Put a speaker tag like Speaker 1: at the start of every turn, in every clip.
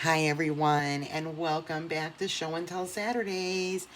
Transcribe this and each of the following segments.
Speaker 1: Hi, everyone, and welcome back to Show and Tell Saturdays.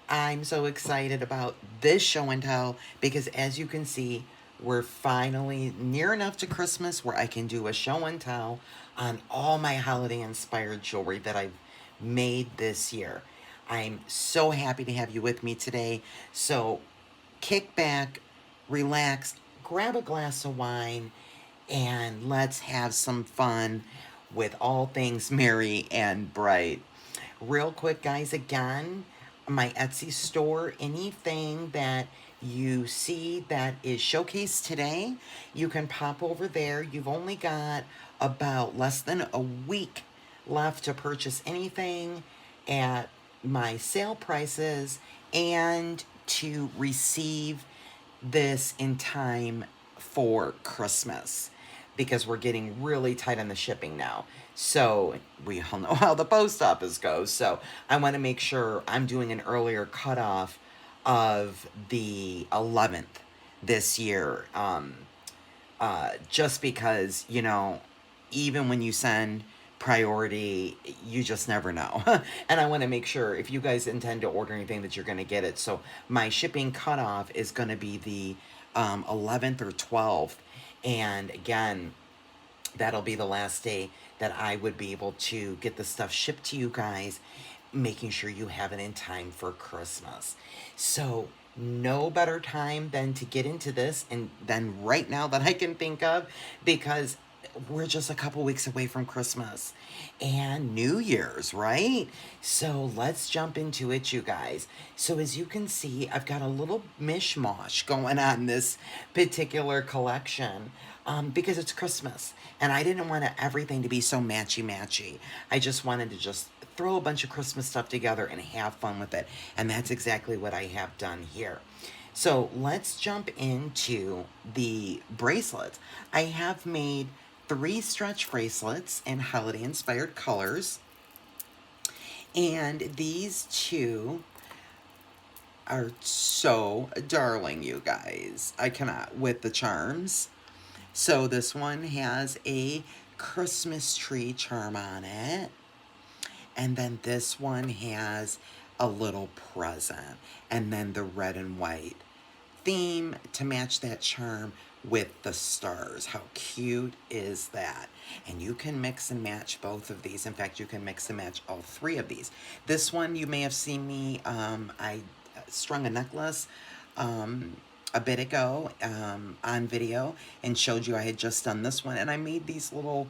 Speaker 1: I'm so excited about this show and tell because, as you can see, we're finally near enough to Christmas where I can do a show and tell on all my holiday inspired jewelry that I've made this year. I'm so happy to have you with me today. So, kick back, relax, grab a glass of wine, and let's have some fun with all things merry and bright. Real quick, guys, again, my Etsy store, anything that you see that is showcased today, you can pop over there. You've only got about less than a week left to purchase anything at my sale prices and to receive this in time for Christmas because we're getting really tight on the shipping now. So we all know how the post office goes. So I want to make sure I'm doing an earlier cutoff of the 11th this year. Just because, even when you send priority, you just never know. And I want to make sure if you guys intend to order anything that you're going to get it. So my shipping cutoff is going to be the 11th or 12th. And again, that'll be the last day that I would be able to get the stuff shipped to you guys, making sure you have it in time for Christmas. So, no better time than to get into this and then right now that I can think of because we're just a couple weeks away from Christmas and New Year's, right? So let's jump into it, you guys. So as you can see, I've got a little mishmash going on this particular collection because it's Christmas and I didn't want everything to be so matchy. I just wanted to just throw a bunch of Christmas stuff together and have fun with it. And that's exactly what I have done here. So let's jump into the bracelets. I have made 3 stretch bracelets in holiday inspired colors. And these two are so darling, you guys. I cannot with the charms. So this one has a Christmas tree charm on it. And then this one has a little present. And then the red and white theme to match that charm with the stars. How cute is that? And you can mix and match both of these. In fact, you can mix and match all 3 of these. This one, you may have seen me, I strung a necklace a bit ago on video and showed you I had just done this one. And I made these little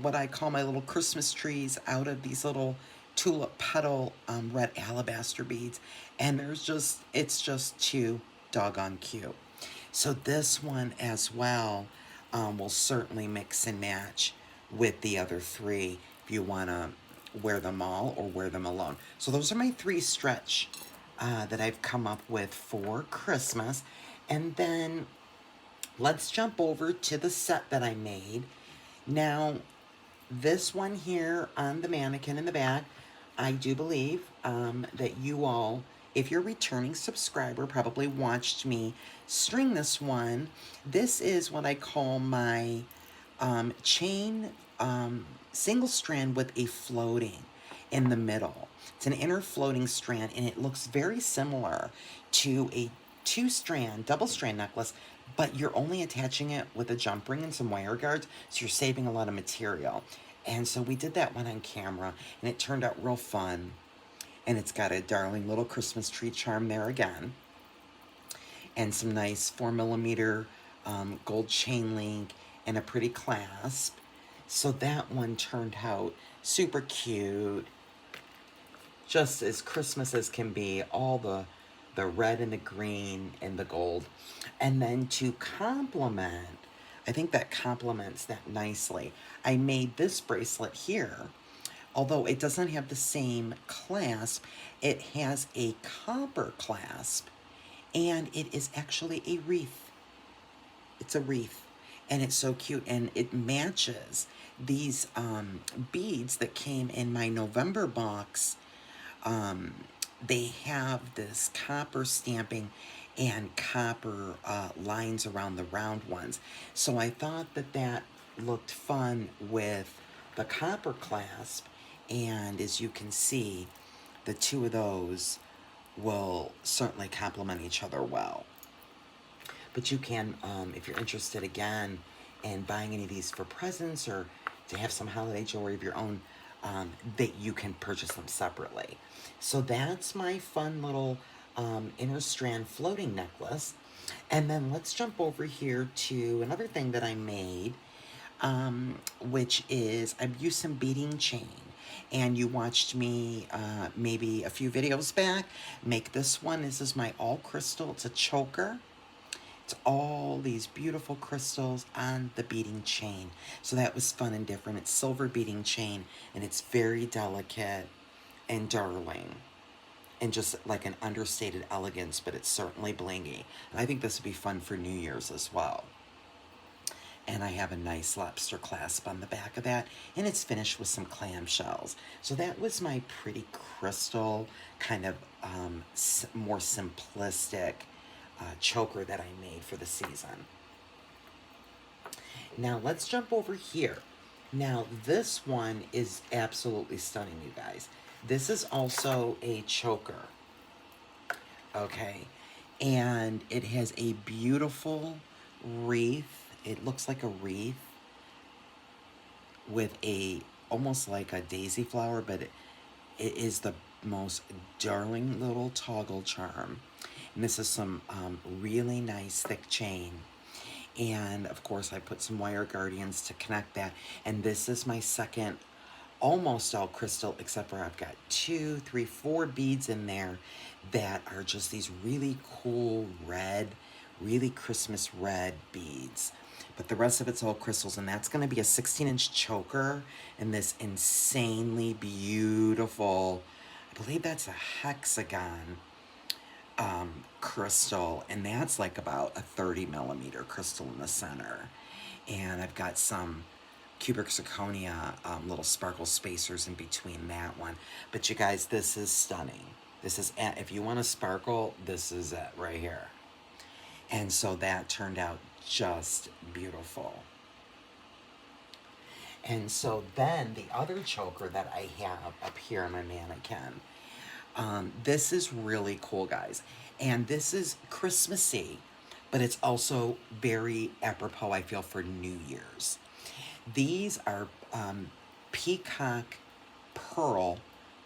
Speaker 1: what I call my little Christmas trees out of these little tulip petal red alabaster beads. And it's just too doggone cute. So this one as well will certainly mix and match with the other 3 if you want to wear them all or wear them alone. So those are my 3 stretch that I've come up with for Christmas. And then let's jump over to the set that I made. Now, this one here on the mannequin in the back, I do believe that you all, if you're a returning subscriber, probably watched me string this one. This is what I call my chain single strand with a floating in the middle. It's an inner floating strand and it looks very similar to a 2-strand, double strand necklace, but you're only attaching it with a jump ring and some wire guards, so you're saving a lot of material. And so we did that one on camera and it turned out real fun. And it's got a darling little Christmas tree charm there again. And some nice 4mm gold chain link and a pretty clasp. So that one turned out super cute. Just as Christmas as can be, all the red and the green and the gold. And then to complement, I think that complements that nicely. I made this bracelet here. Although it doesn't have the same clasp, it has a copper clasp and it is actually a wreath. It's a wreath and it's so cute and it matches these beads that came in my November box. They have this copper stamping and copper lines around the round ones. So I thought that that looked fun with the copper clasp, and as you can see, the two of those will certainly complement each other well. But you can, if you're interested again in buying any of these for presents or to have some holiday jewelry of your own, that you can purchase them separately. So that's my fun little inner strand floating necklace. And then let's jump over here to another thing that I made, which is I've used some beading chain. And you watched me maybe a few videos back make this one. This is my all crystal. It's a choker. It's all these beautiful crystals on the beading chain. So that was fun and different. It's silver beading chain, and it's very delicate and darling. And just like an understated elegance, but it's certainly blingy. And I think this would be fun for New Year's as well. And I have a nice lobster clasp on the back of that, and it's finished with some clamshells. So that was my pretty crystal, kind of more simplistic choker that I made for the season. Now let's jump over here. Now this one is absolutely stunning, you guys. This is also a choker, okay? And it has a beautiful wreath. It looks like a wreath with almost like a daisy flower, but it is the most darling little toggle charm. And this is some really nice thick chain. And of course I put some wire guardians to connect that. And this is my second almost all crystal, except for I've got 2, 3, 4 beads in there that are just these really cool red, really Christmas red beads. But the rest of it's all crystals, and that's going to be a 16-inch choker in this insanely beautiful, I believe that's a hexagon crystal, and that's like about a 30 millimeter crystal in the center. And I've got some cubic zirconia little sparkle spacers in between that one. But you guys, this is stunning. This is, if you want to sparkle, this is it right here. And so that turned out just beautiful. And so then the other choker that I have up here on my mannequin, this is really cool, guys. And this is Christmassy, but it's also very apropos, I feel, for New Year's. These are peacock pearl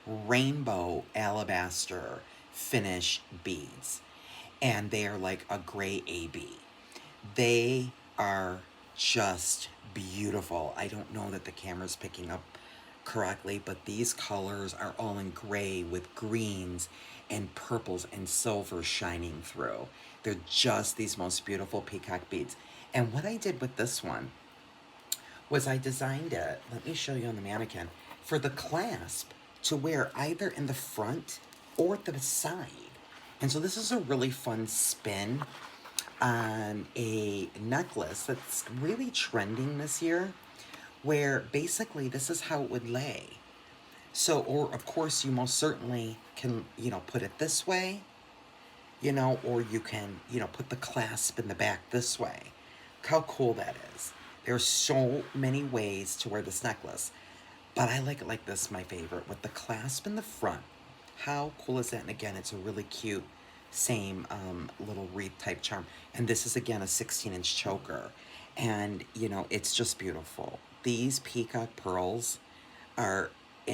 Speaker 1: rainbow alabaster finish beads. And they are like a gray AB. They are just beautiful. I don't know that the camera's picking up correctly, but these colors are all in gray with greens and purples and silver shining through. They're just these most beautiful peacock beads. And what I did with this one was I designed it, let me show you on the mannequin, for the clasp to wear either in the front or to the side. And so this is a really fun spin on a necklace that's really trending this year, where basically this is how it would lay. So, or of course you most certainly can, put it this way, or you can, put the clasp in the back this way. Look how cool that is. There's so many ways to wear this necklace, but I like it like this, my favorite, with the clasp in the front. How cool is that? And again, it's a really cute, same little wreath type charm. And this is again a 16-inch choker. And, it's just beautiful. These peacock pearls are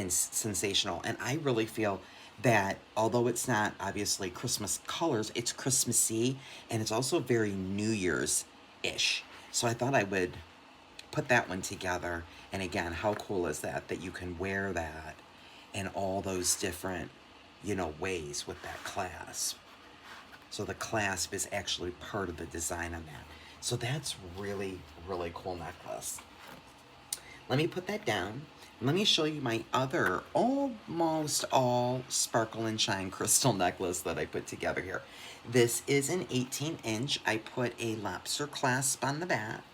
Speaker 1: sensational. And I really feel that although it's not obviously Christmas colors, it's Christmassy, and it's also very New Year's-ish. So I thought I would put that one together. And again, how cool is that you can wear that in all those different, ways with that clasp. So the clasp is actually part of the design on that. So that's really, really cool necklace. Let me put that down. Let me show you my other almost all sparkle and shine crystal necklace that I put together here. This is an 18-inch. I put a lobster clasp on the back.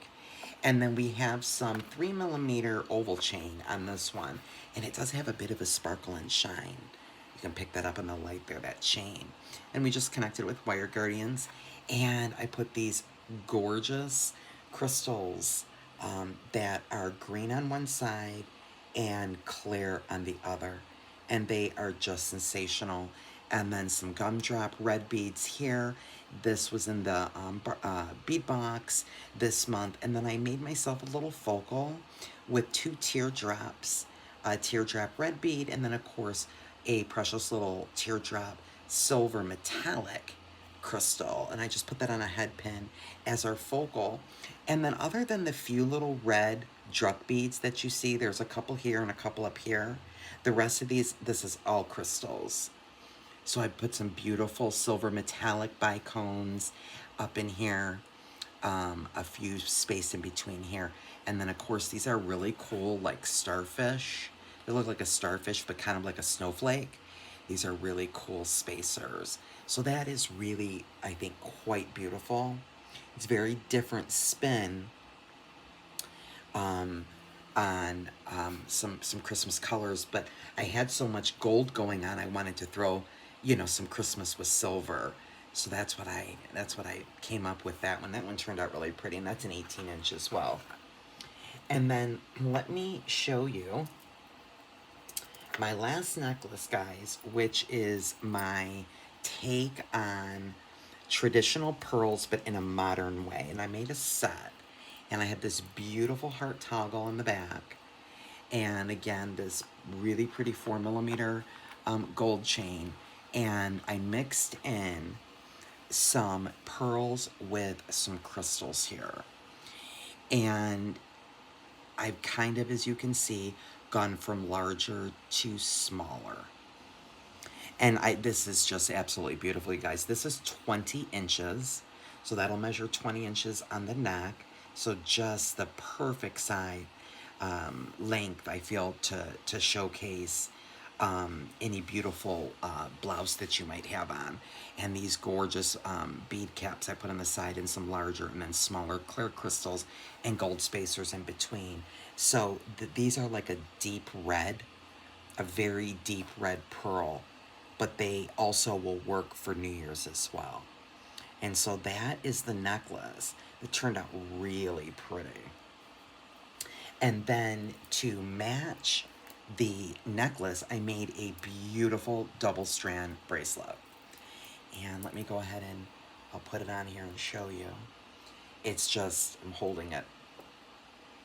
Speaker 1: And then we have some 3 millimeter oval chain on this one. And it does have a bit of a sparkle and shine. You can pick that up in the light there, that chain. And we just connected with wire guardians. And I put these gorgeous crystals that are green on one side and clear on the other. And they are just sensational. And then some gumdrop red beads here. This was in the bead box this month. And then I made myself a little focal with 2 teardrops, a teardrop red bead, and then of course a precious little teardrop silver metallic crystal. And I just put that on a head pin as our focal. And then other than the few little red druck beads that you see, there's a couple here and a couple up here. The rest of these, this is all crystals. So I put some beautiful silver metallic bicones up in here, a few space in between here. And then of course these are really cool, like starfish. They look like a starfish, but kind of like a snowflake. These are really cool spacers. So that is really, I think, quite beautiful. It's very different spin on some Christmas colors, but I had so much gold going on, I wanted to throw, you know, some Christmas with silver. So that's what I came up with that one. That one turned out really pretty, and that's an 18-inch as well. And then let me show you my last necklace, guys, which is my take on traditional pearls, but in a modern way. And I made a set, and I have this beautiful heart toggle in the back, and again, this really pretty 4mm gold chain. And I mixed in some pearls with some crystals here. And I've kind of, as you can see, gone from larger to smaller. And this is just absolutely beautiful, you guys. This is 20 inches, so that'll measure 20 inches on the neck. So just the perfect side length, I feel, to showcase any beautiful blouse that you might have on. And these gorgeous bead caps I put on the side, and some larger and then smaller clear crystals and gold spacers in between. So these are like a deep red, a very deep red pearl, but they also will work for New Year's as well. And so that is the necklace. It turned out really pretty. And then to match the necklace, I made a beautiful double strand bracelet. And let me go ahead and I'll put it on here and show you. It's just, I'm holding it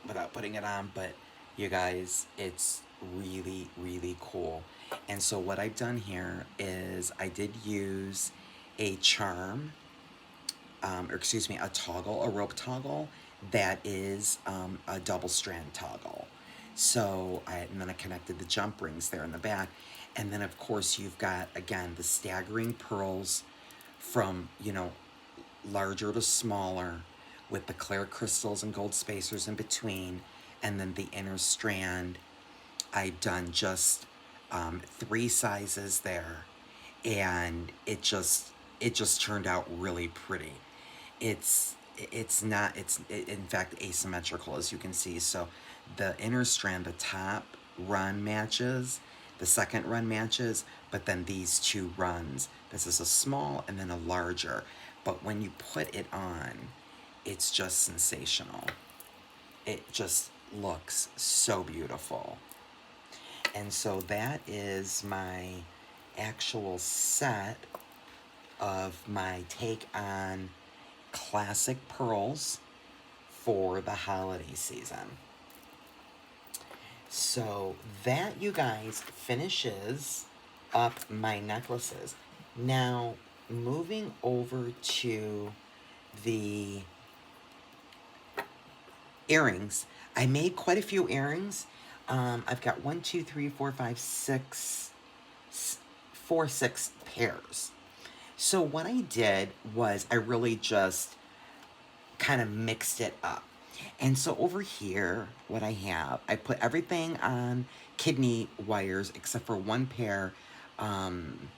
Speaker 1: without putting it on, but you guys, it's really, really cool. And so what I've done here is I did use a charm, or excuse me, a toggle, a rope toggle that is a double strand toggle. So and then I connected the jump rings there in the back. And then of course you've got, again, the staggering pearls from, you know, larger to smaller, with the clear crystals and gold spacers in between. And then the inner strand, I've done just 3 sizes there, and it just turned out really pretty. It's in fact asymmetrical, as you can see. So the inner strand, the top run matches, the second run matches, but then these 2 runs, this is a small and then a larger. But when you put it on, it's just sensational. It just looks so beautiful. And so that is my actual set of my take on classic pearls for the holiday season. So that, you guys, finishes up my necklaces. Now, moving over to the earrings. I made quite a few earrings. I've got 1, 2, 3, 4, 5, 6, 6 pairs. So what I did was I really just kind of mixed it up. And so over here, what I have, I put everything on kidney wires except for 1 pair, and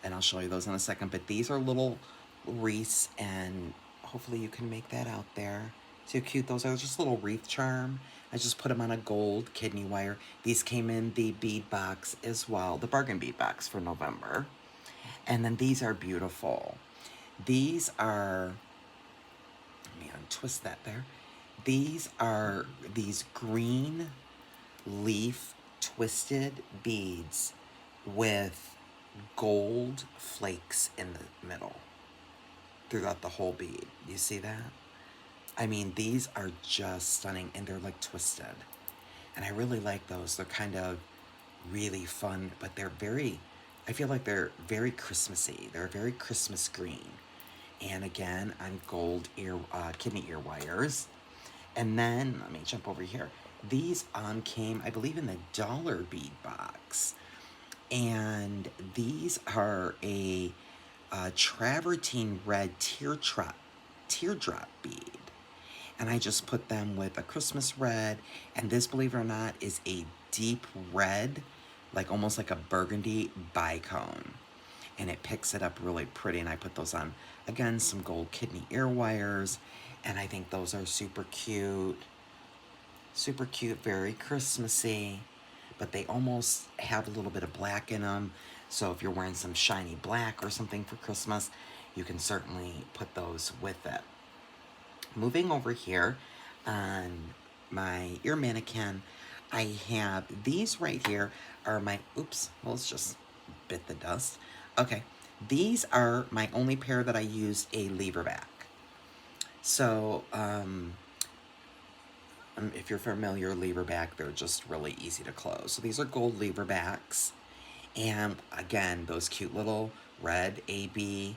Speaker 1: I'll show you those in a second, but these are little wreaths, and hopefully you can make that out there. See how cute those are? Just a little wreath charm. I just put them on a gold kidney wire. These came in the bead box as well, the bargain bead box for November. And then these are beautiful. These are, let me untwist that there. These are these green leaf twisted beads with gold flakes in the middle throughout the whole bead. You see that? I mean, these are just stunning, and they're like twisted. And I really like those. They're kind of really fun, but they're very, I feel like they're very Christmassy. They're very Christmas green. And again, on gold kidney ear wires. And then, let me jump over here. These came, I believe, in the dollar bead box. And these are a travertine red teardrop bead. And I just put them with a Christmas red. And this, believe it or not, is a deep red, like almost like a burgundy bicone. And it picks it up really pretty. And I put those on, again, some gold kidney ear wires. And I think those are super cute. Super cute, very Christmassy. But they almost have a little bit of black in them. So if you're wearing some shiny black or something for Christmas, you can certainly put those with it. Moving over here on my ear mannequin, I have these right here are my, oops, well, let's just bit the dust. Okay, these are my only pair that I used a lever back. So, if you're familiar, lever back, they're just really easy to close. So these are gold lever backs. And again, those cute little red AB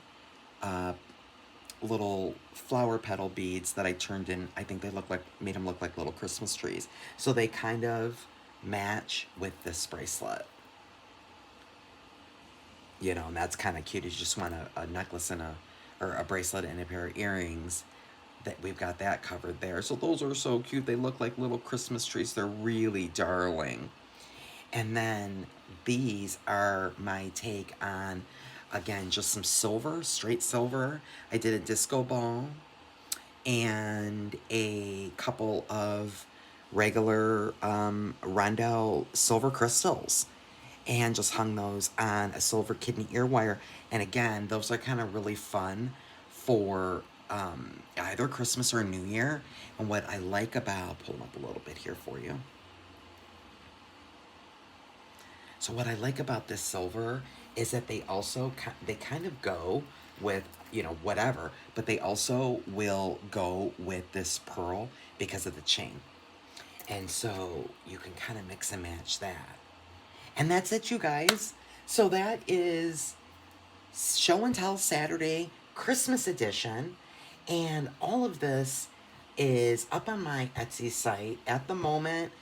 Speaker 1: little flower petal beads that I turned in. I think they made them look like little Christmas trees. So they kind of match with this bracelet. You know, and that's kind of cute. You just want a necklace and a bracelet and a pair of earrings. That we've got that covered there. So those are so cute. They look like little Christmas trees. They're really darling. And then these are my take on, again, just some silver, straight silver. I did a disco ball and a couple of regular Rondo silver crystals, and just hung those on a silver kidney ear wire. And again, those are kind of really fun for either Christmas or New Year. And what I like about, I'll pull them up a little bit here for you. So what I like about this silver is that they also, they kind of go with, you know, whatever, but they also will go with this pearl because of the chain. And so you can kind of mix and match that. And that's it, you guys. So that is Show and Tell Saturday, Christmas edition. And all of this is up on my Etsy site at the moment.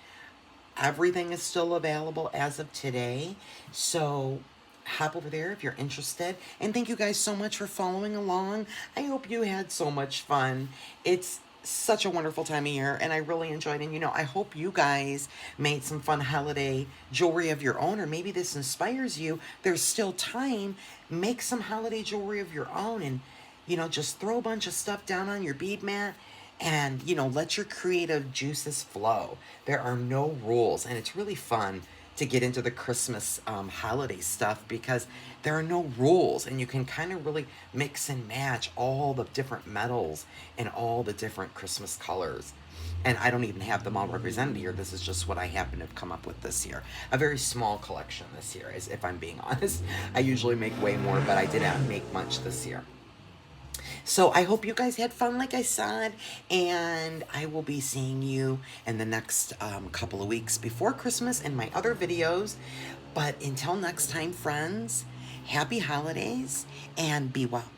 Speaker 1: Everything is still available as of today. So hop over there if you're interested. And thank you guys so much for following along. I hope you had so much fun. It's such a wonderful time of year, and I really enjoyed it. And, you know, I hope you guys made some fun holiday jewelry of your own, or maybe this inspires you. There's still time. Make some holiday jewelry of your own, and, you know, just throw a bunch of stuff down on your bead mat and, you know, let your creative juices flow. There are no rules, and it's really fun to get into the Christmas holiday stuff because there are no rules, and you can kind of really mix and match all the different metals and all the different Christmas colors. And I don't even have them all represented here. This is just what I happen to have come up with this year. A very small collection this year, as if I'm being honest. I usually make way more, but I did not make much this year. So I hope you guys had fun, like I said, and I will be seeing you in the next couple of weeks before Christmas in my other videos. But until next time, friends, happy holidays and be well.